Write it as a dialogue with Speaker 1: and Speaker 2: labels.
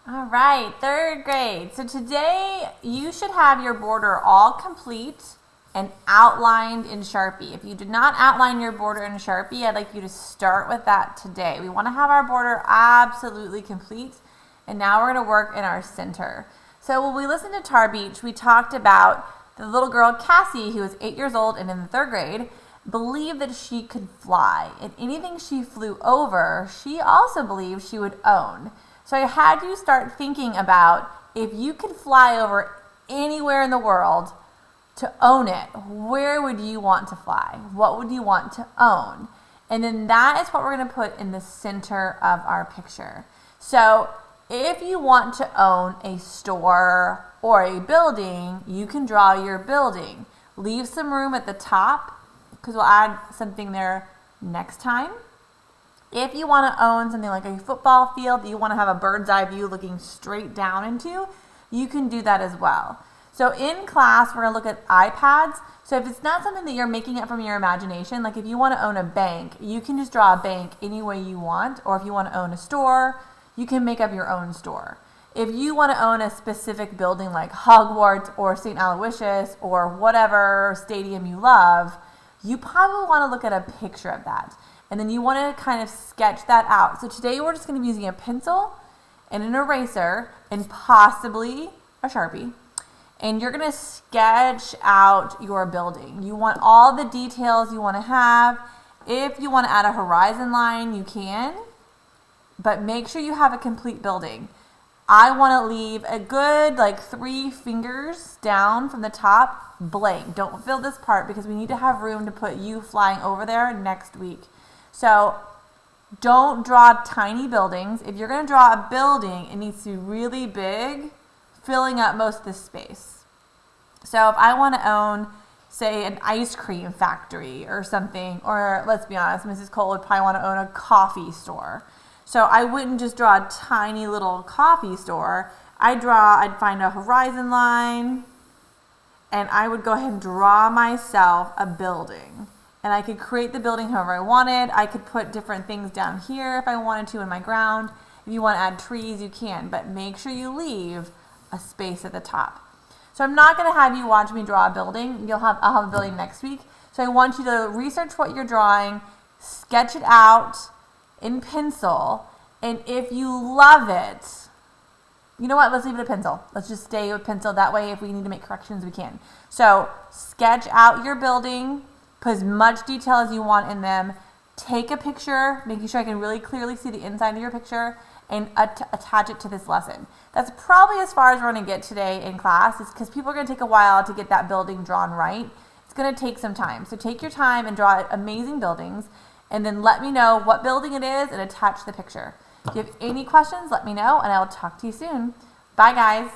Speaker 1: All right, third grade. So today you should have your border all complete and outlined in Sharpie. If you did not outline your border in Sharpie, I'd like you to start with that today. We want to have our border absolutely complete, and now we're going to work in our center. So when we listened to Tar Beach, we talked about the little girl Cassie, who was 8 years old and in the third grade, believed that she could fly, and anything she flew over, she also believed she would own. So I had you start thinking about, if you could fly over anywhere in the world to own it, where would you want to fly? What would you want to own? And then that is what we're going to put in the center of our picture. So if you want to own a store or a building, you can draw your building. Leave some room at the top, because we'll add something there next time. If you want to own something like a football field that you want to have a bird's eye view looking straight down into, you can do that as well. So in class, we're going to look at iPads. So if it's not something that you're making up from your imagination, like if you want to own a bank, you can just draw a bank any way you want. Or if you want to own a store, you can make up your own store. If you want to own a specific building like Hogwarts or St. Aloysius or whatever stadium you love, you probably want to look at a picture of that. And then you want to kind of sketch that out. So today we're just going to be using a pencil and an eraser and possibly a Sharpie. And you're going to sketch out your building. You want all the details you want to have. If you want to add a horizon line, you can. But make sure you have a complete building. I want to leave a good 3 fingers down from the top blank. Don't fill this part because we need to have room to put you flying over there next week. So don't draw tiny buildings. If you're going to draw a building, it needs to be really big, filling up most of the space. So if I want to own, say, an ice cream factory or something, or let's be honest, Mrs. Cole would probably want to own a coffee store. So I wouldn't just draw a tiny little coffee store. I'd find a horizon line, and I would go ahead and draw myself a building. And I could create the building however I wanted. I could put different things down here if I wanted to in my ground. If you want to add trees, you can, but make sure you leave a space at the top. So I'm not going to have you watch me draw a building. I'll have a building next week. So I want you to research what you're drawing, sketch it out in pencil, and if you love it, you know what, let's leave it a pencil. Let's just stay with pencil. That way, if we need to make corrections, we can. So sketch out your building, put as much detail as you want in them, take a picture, making sure I can really clearly see the inside of your picture, and attach it to this lesson. That's probably as far as we're going to get today in class. It's because people are going to take a while to get that building drawn right. It's going to take some time. So take your time and draw amazing buildings, and then let me know what building it is and attach the picture. If you have any questions, let me know, and I'll talk to you soon. Bye, guys.